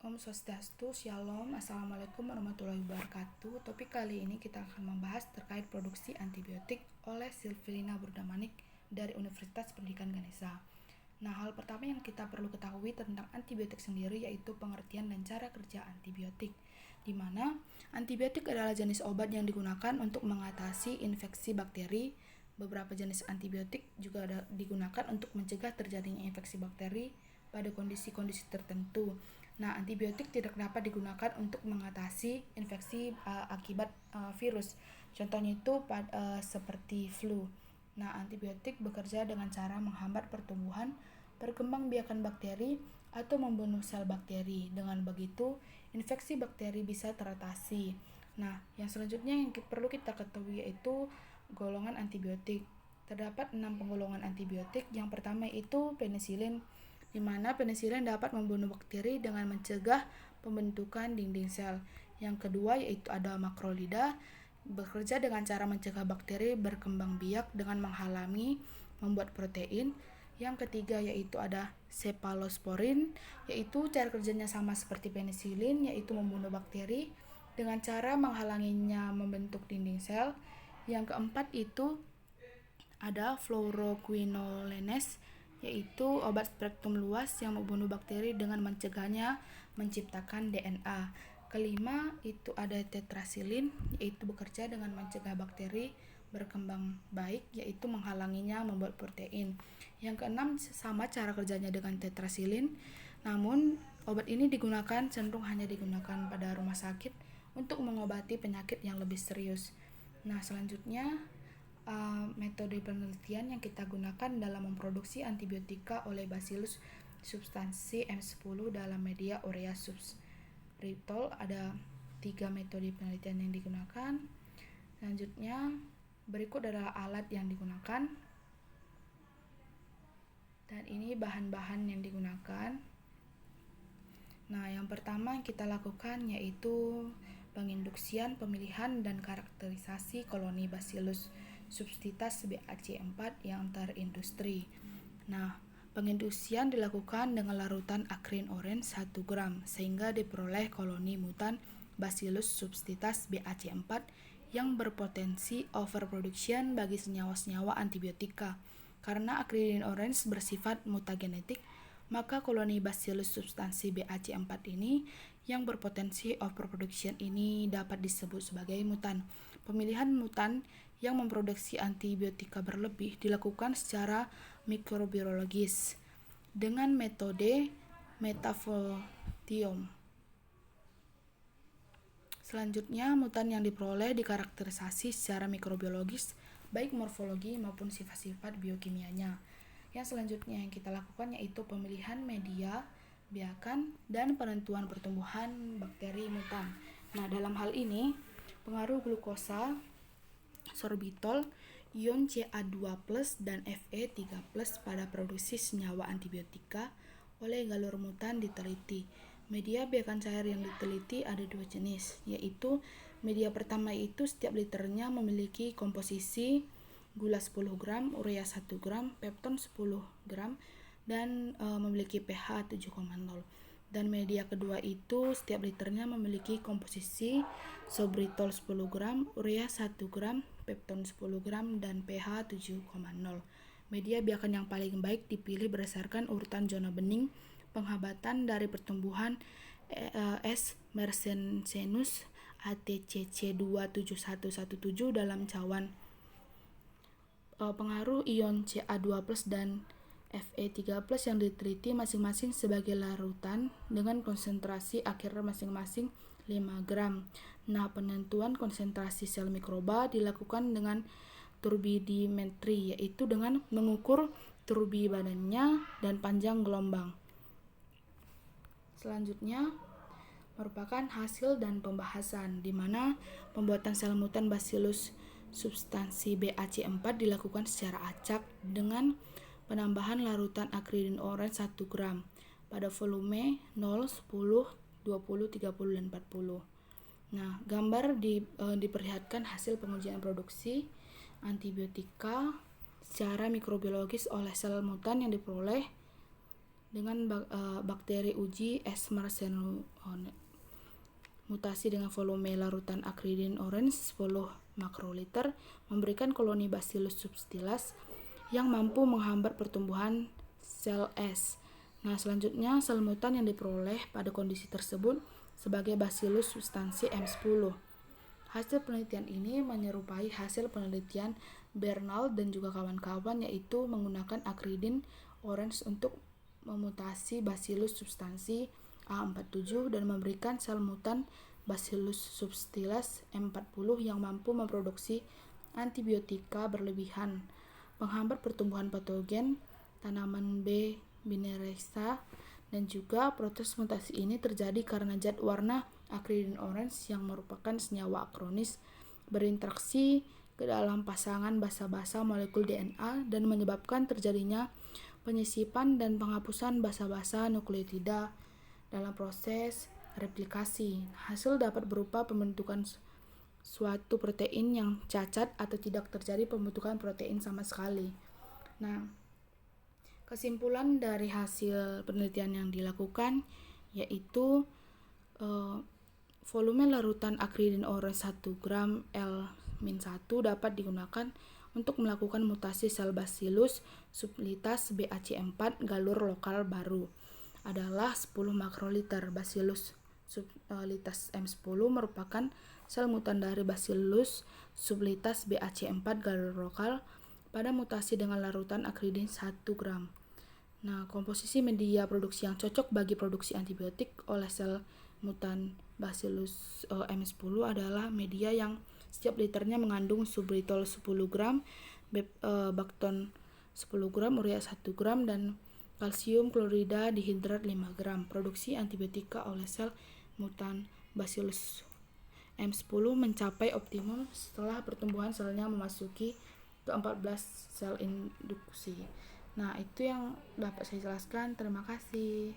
Om Swastiastu, Shalom, Assalamualaikum warahmatullahi wabarakatuh. Topik kali ini kita akan membahas terkait produksi antibiotik oleh Silvilina Burdamanik dari Universitas Pendidikan Ganesha. Nah, hal pertama yang kita perlu ketahui tentang antibiotik sendiri yaitu pengertian dan cara kerja antibiotik, di mana antibiotik adalah jenis obat yang digunakan untuk mengatasi infeksi bakteri. Beberapa jenis antibiotik juga digunakan untuk mencegah terjadinya infeksi bakteri pada kondisi-kondisi tertentu. Nah, antibiotik tidak dapat digunakan untuk mengatasi infeksi akibat virus. Contohnya itu seperti flu. Nah, antibiotik bekerja dengan cara menghambat pertumbuhan, perkembangbiakan bakteri atau membunuh sel bakteri. Dengan begitu, infeksi bakteri bisa teratasi. Nah, yang selanjutnya yang perlu kita ketahui yaitu golongan antibiotik. Terdapat 6 penggolongan antibiotik. Yang pertama itu penisilin, di mana penisilin dapat membunuh bakteri dengan mencegah pembentukan dinding sel. Yang kedua yaitu ada makrolida, bekerja dengan cara mencegah bakteri berkembang biak dengan menghalangi membuat protein. Yang ketiga yaitu ada cephalosporin, yaitu cara kerjanya sama seperti penisilin, yaitu membunuh bakteri dengan cara menghalanginya membentuk dinding sel. Yang keempat itu ada fluoroquinolones, yaitu obat spektrum luas yang membunuh bakteri dengan mencegahnya menciptakan DNA. Kelima itu ada tetrasilin, yaitu bekerja dengan mencegah bakteri berkembang baik, yaitu menghalanginya membuat protein. Yang keenam sama cara kerjanya dengan tetrasilin, namun obat ini cenderung hanya digunakan pada rumah sakit untuk mengobati penyakit yang lebih serius. Nah, selanjutnya metode penelitian yang kita gunakan dalam memproduksi antibiotika oleh Bacillus substansi M10 dalam media Urea substritol. Ada 3 metode penelitian yang digunakan. Selanjutnya, berikut adalah alat yang digunakan. Dan ini bahan-bahan yang digunakan. Nah, yang pertama yang kita lakukan yaitu penginduksian, pemilihan, dan karakterisasi koloni Bacillus subtilis BAC4 yang terindustri. Nah, penginduksian dilakukan dengan larutan akrin orange 1 gram sehingga diperoleh koloni mutan Bacillus subtilis BAC4 yang berpotensi overproduction bagi senyawa-senyawa antibiotika. Karena akrin orange bersifat mutagenetik, maka koloni Bacillus substansi BAC4 ini yang berpotensi overproduction ini dapat disebut sebagai mutan. Pemilihan mutan yang memproduksi antibiotika berlebih dilakukan secara mikrobiologis dengan metode metavotium. Selanjutnya, mutan yang diperoleh dikarakterisasi secara mikrobiologis, baik morfologi maupun sifat-sifat biokimianya. Yang selanjutnya yang kita lakukan yaitu pemilihan media biakan dan penentuan pertumbuhan bakteri mutan. Nah, dalam hal ini pengaruh glukosa, sorbitol, ion Ca2+ dan Fe3+ pada produksi senyawa antibiotika oleh galur mutan diteliti. Media biakan cair yang diteliti ada 2 jenis, yaitu media pertama itu setiap liternya memiliki komposisi gula 10 gram, urea 1 gram, pepton 10 gram, dan memiliki pH 7,0. Dan media kedua itu setiap liternya memiliki komposisi sorbitol 10 gram, urea 1 gram, pepton 10 gram, dan pH 7,0. Media biakan yang paling baik dipilih berdasarkan urutan zona bening penghambatan dari pertumbuhan S. mersensenus ATCC27117 dalam cawan. Pengaruh ion Ca2+ dan Fe3+ yang diteliti masing-masing sebagai larutan dengan konsentrasi akhir masing-masing 5 gram. Nah, penentuan konsentrasi sel mikroba dilakukan dengan turbidimetri, yaitu dengan mengukur turbi badannya dan panjang gelombang. Selanjutnya merupakan hasil dan pembahasan, di mana pembuatan sel mutan Bacillus substansi BAC4 dilakukan secara acak dengan penambahan larutan akridin orange 1 gram pada volume 0, 10, 20, 30, dan 40. Nah, gambar diperlihatkan hasil pengujian produksi antibiotika secara mikrobiologis oleh sel mutan yang diperoleh dengan bakteri uji Escherichia mutasi dengan volume larutan Acridine orange 10 makroliter memberikan koloni Bacillus subtilis yang mampu menghambat pertumbuhan sel S. Nah, selanjutnya sel mutan yang diperoleh pada kondisi tersebut sebagai Bacillus substansi M10. Hasil penelitian ini menyerupai hasil penelitian Bernal dan juga kawan-kawan, yaitu menggunakan Acridine orange untuk memutasi Bacillus substansi A47 dan memberikan sel mutan Bacillus subtilis M40 yang mampu memproduksi antibiotika berlebihan, penghambat pertumbuhan patogen tanaman B. binereisa, dan juga proses mutasi ini terjadi karena zat warna Acridine orange yang merupakan senyawa akronis berinteraksi ke dalam pasangan basa-basa molekul DNA dan menyebabkan terjadinya penyisipan dan penghapusan basa-basa nukleotida dalam proses replikasi. Hasil dapat berupa pembentukan suatu protein yang cacat atau tidak terjadi pembentukan protein sama sekali. Nah, kesimpulan dari hasil penelitian yang dilakukan yaitu volume larutan Acridine orange 1 gram L-1 dapat digunakan untuk melakukan mutasi sel Bacillus subtilis BAC4 galur lokal baru adalah 10 makroliter. Bacillus subtilis M10 merupakan sel mutan dari Bacillus subtilis BAC4 galur lokal pada mutasi dengan larutan Acridine 1 gram. Nah, komposisi media produksi yang cocok bagi produksi antibiotik oleh sel mutan Bacillus M10 adalah media yang setiap liternya mengandung subritol 10 gram, bakton 10 gram, urea 1 gram, dan kalsium klorida dihidrat 5 gram. Produksi antibiotika oleh sel mutan Bacillus M10 mencapai optimum setelah pertumbuhan selnya memasuki ke 14 sel induksi. Nah, itu yang dapat saya jelaskan. Terima kasih.